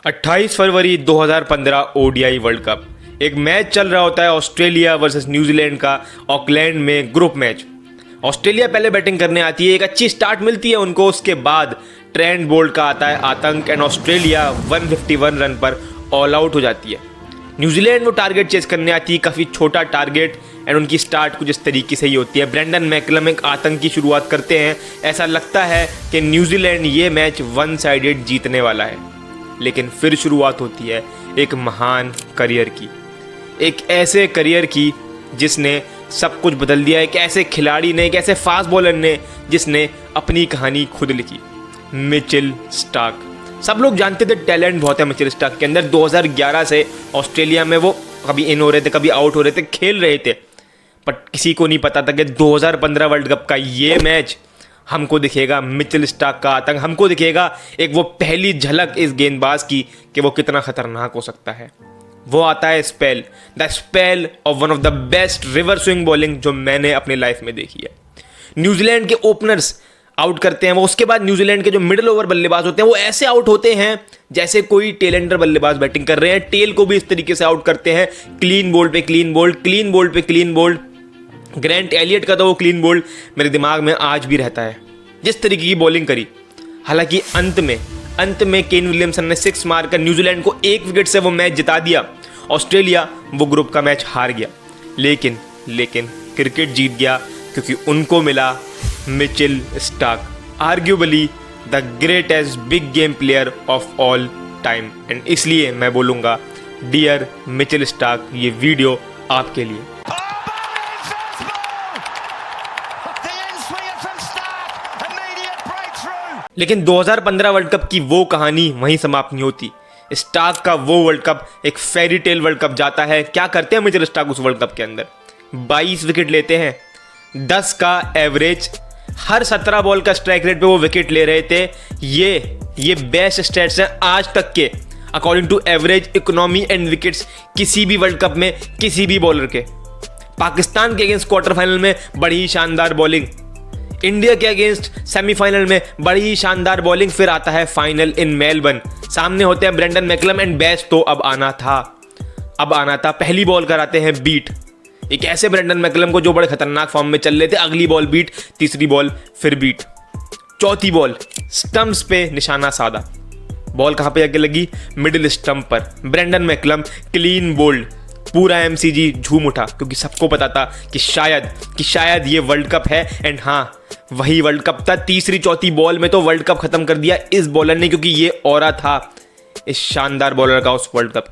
28 फरवरी 2015 ODI world cup. एक match चल रहा होता है ऑस्ट्रेलिया वर्सेस न्यूजीलैंड का ऑकलैंड में ग्रुप मैच। ऑस्ट्रेलिया पहले बैटिंग करने आती है, एक अच्छी स्टार्ट मिलती है उनको, उसके बाद ट्रेंट बोल्ट का आता है आतंक एंड ऑस्ट्रेलिया 151 रन पर ऑल आउट हो जाती है। न्यूजीलैंड वो टारगेट चेस करने आती है, काफ़ी छोटा टारगेट, एंड उनकी स्टार्ट कुछ इस तरीके से ही होती है। ब्रेंडन मैकलम एक आतंक की शुरुआत करते हैं, ऐसा लगता है कि न्यूजीलैंड ये मैच वन साइडेड जीतने वाला है। लेकिन फिर शुरुआत होती है एक महान करियर की, एक ऐसे करियर की जिसने सब कुछ बदल दिया, एक ऐसे खिलाड़ी ने, एक ऐसे फास्ट बॉलर ने जिसने अपनी कहानी खुद लिखी, मिचेल स्टार्क। सब लोग जानते थे टैलेंट बहुत है मिचेल स्टार्क के अंदर। 2011 से ऑस्ट्रेलिया में वो कभी इन हो रहे थे, कभी आउट हो रहे थे, खेल रहे थे, बट किसी को नहीं पता था कि 2015 वर्ल्ड कप का ये मैच हमको दिखेगा मिचेल स्टार्क का आतंक, हमको दिखेगा एक वो पहली झलक इस गेंदबाज की कि वो कितना खतरनाक हो सकता है। वो आता है spell, the spell of one of the best river swing bowling जो मैंने अपनी लाइफ में देखी है। न्यूजीलैंड के ओपनर्स आउट करते हैं वो, उसके बाद न्यूजीलैंड के जो मिडिल ओवर बल्लेबाज होते हैं वो ऐसे आउट होते हैं जैसे कोई टेलेंडर बल्लेबाज बैटिंग कर रहे हैं। टेल को भी इस तरीके से आउट करते हैं, क्लीन बोल्ड पे क्लीन बोल्ड, क्लीन बोल्ड पे क्लीन बोल्ड। ग्रैंट एलियट का तो वो क्लीन बोल्ड मेरे दिमाग में आज भी रहता है, जिस तरीके की बॉलिंग करी। हालांकि अंत में केन विलियमसन ने 6 मारकर न्यूजीलैंड को 1 विकेट से वो मैच जिता दिया। ऑस्ट्रेलिया वो ग्रुप का मैच हार गया, लेकिन क्रिकेट जीत गया क्योंकि उनको मिला Mitchell Starc, arguably the greatest big game player of all time. And इसलिए मैं बोलूँगा डियर मिचेल स्टार्क, ये वीडियो आपके लिए। लेकिन 2015 वर्ल्ड कप की वो कहानी वहीं समाप्त नहीं होती। स्टार्क का वो वर्ल्ड कप एक फेरी टेल वर्ल्ड कप जाता है। क्या करते हैं मिचेल स्टार्क उस वर्ल्ड कप के अंदर? 22 विकेट लेते हैं, 10 का एवरेज, हर 17 बॉल का स्ट्राइक रेट पे वो विकेट ले रहे थे। ये बेस्ट स्टैट्स हैं आज तक के according to average, economy and wickets किसी भी वर्ल्ड कप में किसी भी बॉलर के। पाकिस्तान के अगेंस्ट क्वार्टर फाइनल में बड़ी ही शानदार बॉलिंग, इंडिया के अगेंस्ट सेमीफाइनल में बड़ी ही शानदार बॉलिंग, फिर आता है फाइनल इन मेलबर्न, सामने होते हैं ब्रेंडन मैकलम एंड बेस्ट तो अब आना था। पहली बॉल कराते हैं बीट, एक ऐसे ब्रेंडन मैकलम को जो बड़े खतरनाक फॉर्म में चल रहे थे। अगली बॉल बीट, तीसरी बॉल फिर बीट, चौथी बॉल स्टंप्स पे निशाना साधा। बॉल कहां पे जाके लगी? मिडिल स्टंप पर। ब्रेंडन मैकलम क्लीन बोल्ड, पूरा एमसीजी झूम उठा क्योंकि सबको पता था कि शायद ये वर्ल्ड कप है। एंड हाँ, वही वर्ल्ड कप था। तीसरी चौथी बॉल में तो वर्ल्ड कप खत्म कर दिया इस बॉलर ने, क्योंकि ये ऑरा था इस शानदार बॉलर का उस वर्ल्ड कप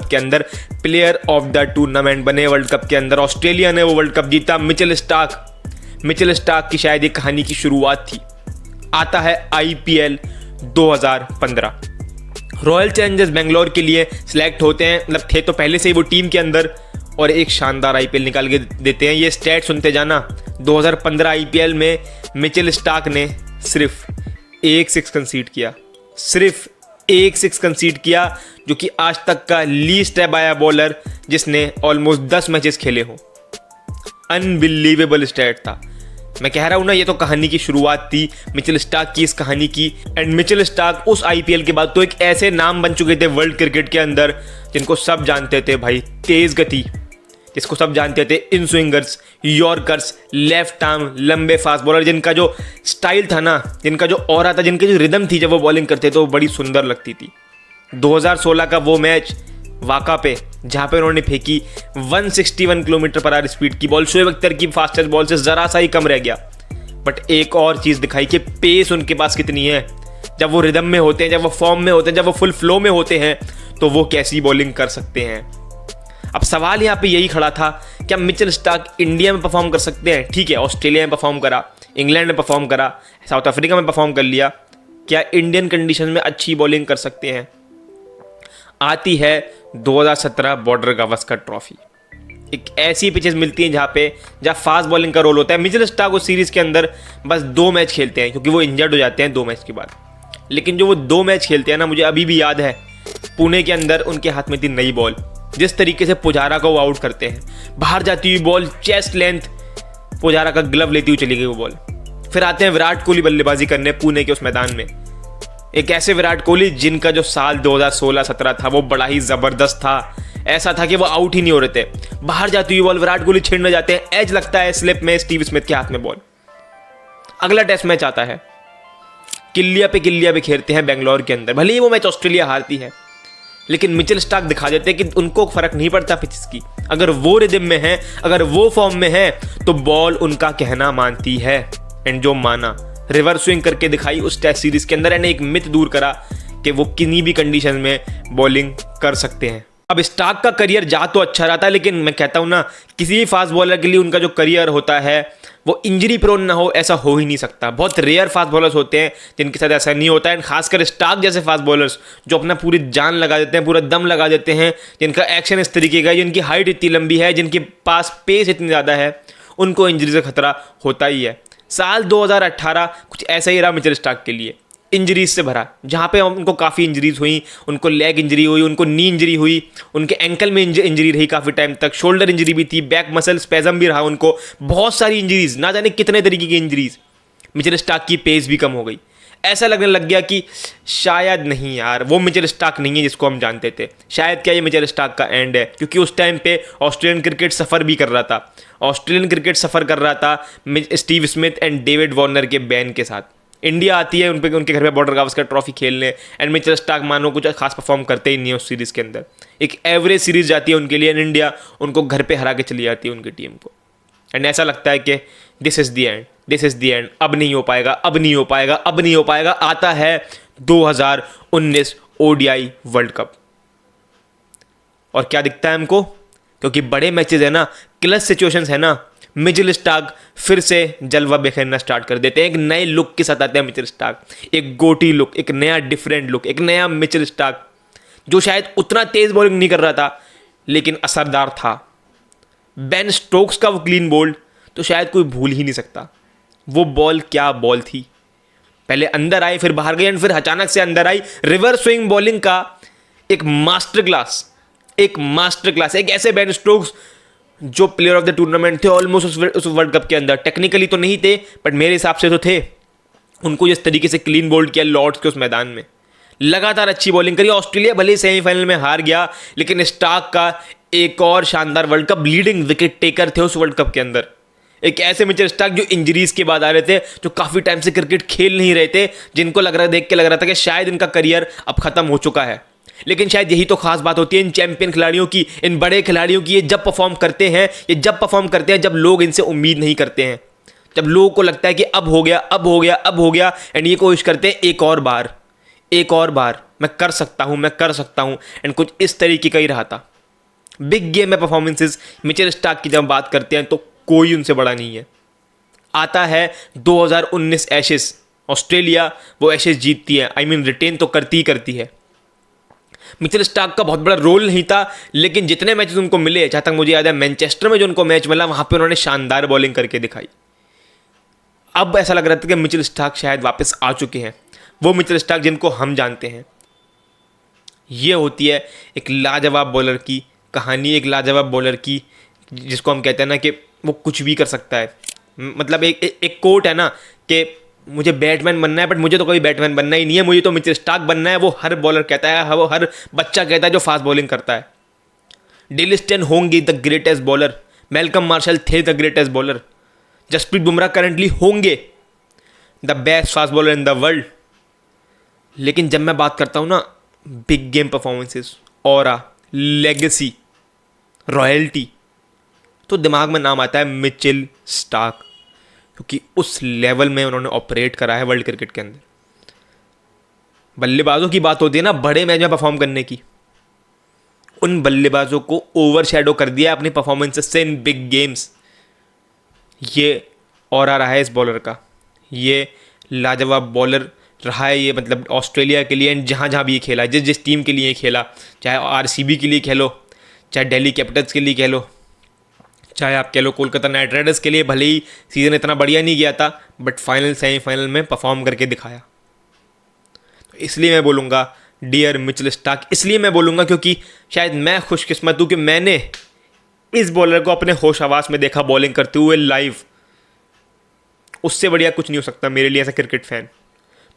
के अंदर। प्लेयर ऑफ द टूर्नामेंट बने वर्ल्ड कप के अंदर। ऑस्ट्रेलिया ने वो वर्ल्ड कप जीता। मिचेल स्टार्क की शायद एक कहानी की शुरुआत थी। आता है आईपीएल 2015, रॉयल चैलेंजर्स बेंगलोर के लिए सिलेक्ट होते हैं, मतलब थे तो पहले से ही वो टीम के अंदर, और एक शानदार आईपीएल निकाल के देते हैं। ये स्टैट सुनते जाना। 2015 आईपीएल में मिचेल स्टार्क ने सिर्फ एक सिक्स कंसीड किया, जो कि आज तक का लीस्ट है बाय बॉलर जिसने ऑलमोस्ट 10 मैचेस खेले हों। अनबिलीवेबल स्टैट था। मैं कह रहा हूं ना, ये तो कहानी की शुरुआत थी मिचेल स्टार्क की, इस कहानी की। एंड मिचेल स्टार्क उस आईपीएल के बाद तो एक ऐसे नाम बन चुके थे वर्ल्ड क्रिकेट के अंदर जिनको सब जानते थे भाई, तेज गति, जिसको सब जानते थे इन स्विंगर्स, यॉर्कर्स, लेफ्ट आर्म, लंबे फास्ट बॉलर, जिनका जो स्टाइल था ना, जिनका जो ऑरा था, जिनकी जो रिदम थी जब वो बॉलिंग करते थे वो बड़ी सुंदर लगती थी। 2016 का वो मैच वाका पे, जहां पे उन्होंने फेंकी 161 किलोमीटर पर आवर स्पीड की बॉल, शोएब अख्तर की फास्टेस्ट बॉल से जरा सा ही कम रह गया। बट एक और चीज दिखाई कि पेस उनके पास कितनी है। जब वो रिदम में होते हैं, जब वो फॉर्म में होते हैं, जब वो फुल फ्लो में होते हैं, तो वो कैसी बॉलिंग कर सकते हैं। अब सवाल यहाँ पे यही खड़ा था, क्या मिचेल स्टार्क इंडिया में परफॉर्म कर सकते हैं? ठीक है, ऑस्ट्रेलिया में परफॉर्म करा, इंग्लैंड में परफॉर्म करा, साउथ अफ्रीका में परफॉर्म कर लिया, क्या इंडियन कंडीशन में अच्छी बॉलिंग कर सकते हैं? आती है 2017 बॉर्डर गावस्कर ट्रॉफी। एक ऐसी पिचेस मिलती हैं जहाँ फास्ट बॉलिंग का रोल होता है। मिचेल स्टार्क उस सीरीज के अंदर बस 2 मैच खेलते हैं क्योंकि वो इंजर्ड हो जाते हैं 2 मैच के बाद। लेकिन जो वो 2 मैच खेलते हैं ना, मुझे अभी भी याद है, पुणे के अंदर उनके हाथ में थी नई बॉल, जिस तरीके से पुजारा को वो आउट करते हैं, बाहर जाती हुई बॉल, चेस्ट लेंथ, पुजारा का ग्लव लेती हुई चली गई वो बॉल। फिर आते हैं विराट कोहली बल्लेबाजी करने पुणे के उस मैदान में, एक ऐसे विराट कोहली जिनका जो साल 2016-17 था वो बड़ा ही ज़बरदस्त था। ऐसा था कि वो आउट ही नहीं हो रहे थे, बाहर जाती हुई बॉल विराट कोहली छीनने जाते हैं, एज लगता है स्लिप में स्टीव स्मिथ के हाथ में बॉल। अगला टेस्ट मैच आता है, किल्लिया पे खेलते हैं बेंगलोर के अंदर। भले ही वो मैच ऑस्ट्रेलिया हारती है, लेकिन मिचेल स्टार्क दिखा देते हैं कि उनको फर्क नहीं पड़ता पिचेस की। अगर वो रिदम में है, अगर वो फॉर्म में है, तो बॉल उनका कहना मानती है। एंड जो माना, रिवर्स स्विंग करके दिखाई उस टेस्ट सीरीज के अंदर, एक मिथ दूर करा कि वो किन्हीं भी कंडीशन में बॉलिंग कर सकते हैं। अब स्टार्क का करियर जा तो अच्छा रहा था, लेकिन मैं कहता हूं ना, किसी भी फास्ट बॉलर के लिए उनका जो करियर होता है वो इंजरी प्रोन ना हो, ऐसा हो ही नहीं सकता। बहुत रेयर फास्ट बॉलर्स होते हैं जिनके साथ ऐसा नहीं होता है। खासकर स्टार्क जैसे फास्ट बॉलर्स जो अपना पूरी जान लगा देते हैं, पूरा दम लगा देते हैं, जिनका एक्शन इस तरीके का है, जिनकी हाइट इतनी लंबी है, जिनके पास पेस इतनी ज़्यादा है, उनको इंजरी से खतरा होता ही है। साल 2018 कुछ ऐसा ही रहा मिचेल स्टार्क के लिए, इंजरीज से भरा, जहाँ पे उनको काफ़ी इंजरीज हुई। उनको लेग इंजरी हुई, उनको नी इंजरी हुई, उनके एंकल में इंजरी रही काफ़ी टाइम तक, शोल्डर इंजरी भी थी, बैक मसल स्पेजम भी रहा उनको, बहुत सारी इंजरीज, ना जाने कितने तरीके की इंजरीज। मिचेल स्टार्क की पेस भी कम हो गई। ऐसा लगने लग गया कि शायद नहीं यार, वो मिचेल स्टार्क नहीं है जिसको हम जानते थे। शायद क्या ये मिचेल स्टार्क का एंड है, क्योंकि उस टाइम पे ऑस्ट्रेलियन क्रिकेट सफ़र भी कर रहा था। ऑस्ट्रेलियन क्रिकेट सफ़र कर रहा था Steve Smith and David Warner के बैन के साथ। इंडिया आती है उनके घर पे बॉर्डर गावस्कर ट्रॉफी खेलने, एंड मिचेल स्टार्क मानो कुछ खास परफॉर्म करते ही नहीं है उस सीरीज़ के अंदर। एक एवरेज सीरीज जाती है उनके लिए, एंड इंडिया उनको घर पे हरा के चली जाती है उनकी टीम को। एंड ऐसा लगता है कि this is the end, this is the end, अब नहीं हो पाएगा, अब नहीं हो पाएगा, अब नहीं हो पाएगा। आता है 2019 ओडीआई वर्ल्ड कप, और क्या दिखता है हमको, क्योंकि बड़े मैचेस है ना, क्लच सिचुएशंस है ना, मिचेल स्टार्क फिर से जलवा बिखेरना स्टार्ट कर देते हैं। एक नए लुक के साथ आते हैं मिचेल स्टार्क, एक गोटी लुक, एक नया डिफरेंट लुक, एक नया मिचेल स्टार्क, जो शायद उतना तेज बॉलिंग नहीं कर रहा था लेकिन असरदार था। बेन स्टोक्स का वो क्लीन बोल्ड तो शायद कोई भूल ही नहीं सकता। वो बॉल क्या बॉल थी, पहले अंदर आई, फिर बाहर गई, एंड फिर अचानक से अंदर आई। रिवर्स स्विंग बॉलिंग का एक मास्टर क्लास, एक ऐसे बेन स्टोक्स जो प्लेयर ऑफ द टूर्नामेंट थे ऑलमोस्ट उस वर्ल्ड कप के अंदर। टेक्निकली तो नहीं थे, बट मेरे हिसाब से तो थे। उनको जिस तरीके से क्लीन बोल्ड किया लॉर्ड्स के उस मैदान में, लगातार अच्छी बॉलिंग करी। ऑस्ट्रेलिया भले सेमीफाइनल में हार गया, लेकिन स्टार्क का एक और शानदार world cup, leading wicket taker थे उस वर्ल्ड कप के अंदर। एक ऐसे मिचेल स्टार्क जो इंजरीज के बाद आ रहे थे, जो काफ़ी टाइम से क्रिकेट खेल नहीं रहे थे, जिनको देख के लग रहा था कि शायद इनका करियर अब खत्म हो चुका है। लेकिन शायद यही तो खास बात होती है इन चैंपियन खिलाड़ियों की, इन बड़े खिलाड़ियों की। ये जब परफॉर्म करते हैं जब लोग इनसे उम्मीद नहीं करते हैं, जब लोगों को लगता है कि अब हो गया, एंड ये कोशिश करते हैं एक और बार मैं कर सकता हूं। एंड कुछ इस तरीके का ही रहा था। बिग गेम में परफॉर्मेंसेस मिचेल स्टार्क की जब बात करते हैं तो कोई उनसे बड़ा नहीं है। आता है 2019 एशेस, ऑस्ट्रेलिया वो एशेस जीतती है, रिटेन तो करती है। मिचेल स्टार्क का बहुत बड़ा रोल नहीं था, लेकिन जितने मैचेस उनको मिले, जहाँ तक मुझे याद है मैनचेस्टर में जो उनको मैच मिला, वहाँ पे उन्होंने शानदार बॉलिंग करके दिखाई। अब ऐसा लग रहा था कि मिचेल स्टार्क शायद वापस आ चुके हैं, वो मिचेल स्टार्क जिनको हम जानते हैं। ये होती है एक लाजवाब बॉलर की कहानी, एक लाजवाब बॉलर की जिसको हम कहते हैं ना कि वो कुछ भी कर सकता है। मतलब एक कोट है ना कि मुझे बैटमैन बनना है, बट मुझे तो कभी बैटमैन बनना ही नहीं है, मुझे तो मिचेल स्टार्क बनना है। वो हर बॉलर कहता है, वो हर बच्चा कहता है जो फास्ट बॉलिंग करता है। डेल स्टेन होंगे the greatest bowler, Malcolm Marshall थे the greatest bowler, Jasprit Bumrah currently होंगे the best fast bowler in the world. लेकिन जब मैं बात करता हूँ ना big game performances, aura, legacy, royalty, तो दिमाग में नाम आता है मिचेल स्टार्क, क्योंकि उस लेवल में उन्होंने ऑपरेट करा है वर्ल्ड क्रिकेट के अंदर। बल्लेबाजों की बात होती है ना बड़े मैच में परफॉर्म करने की, उन बल्लेबाजों को ओवरशैडो कर दिया अपनी परफॉर्मेंसेस से इन बिग गेम्स। ये ऑरा रहा है इस बॉलर का, ये लाजवाब बॉलर रहा है ये, मतलब ऑस्ट्रेलिया के लिए, एंड जहाँ जहाँ भी ये खेला, जिस टीम के लिए खेला, चाहे आरसीबी के लिए खेलो, चाहे दिल्ली कैपिटल्स के लिए खेलो, चाहे आप कह लो कोलकाता नाइट राइडर्स के लिए। भले ही सीज़न इतना बढ़िया नहीं गया था, बट फाइनल सेमीफाइनल में परफॉर्म करके दिखाया। तो इसलिए मैं बोलूँगा डियर मिचेल स्टार्क, इसलिए मैं बोलूँगा क्योंकि शायद मैं खुशकिस्मत हूँ कि मैंने इस बॉलर को अपने होश हवास में देखा बॉलिंग करते हुए लाइव। उससे बढ़िया कुछ नहीं हो सकता मेरे लिए एज अ क्रिकेट फैन।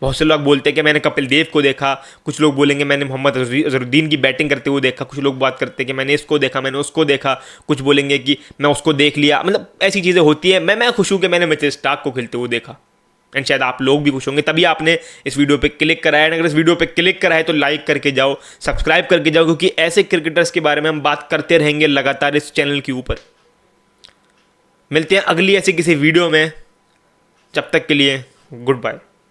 बहुत से लोग बोलते हैं कि मैंने कपिल देव को देखा, कुछ लोग बोलेंगे मैंने मोहम्मद अजहरुद्दीन की बैटिंग करते हुए देखा, कुछ लोग बात करते हैं कि मैंने इसको देखा, मैंने उसको देखा, कुछ बोलेंगे कि मैं उसको देख लिया। मतलब ऐसी चीज़ें होती है। मैं खुश हूँ कि मैंने मिचेल स्टार्क को खेलते हुए देखा, एंड शायद आप लोग भी खुश होंगे, तभी आपने इस वीडियो पे क्लिक करा है। अगर इस वीडियो पे क्लिक करा है तो लाइक करके जाओ, सब्सक्राइब करके जाओ, क्योंकि ऐसे क्रिकेटर्स के बारे में हम बात करते रहेंगे लगातार इस चैनल के ऊपर। मिलते हैं अगली ऐसी किसी वीडियो में, जब तक के लिए गुड बाय।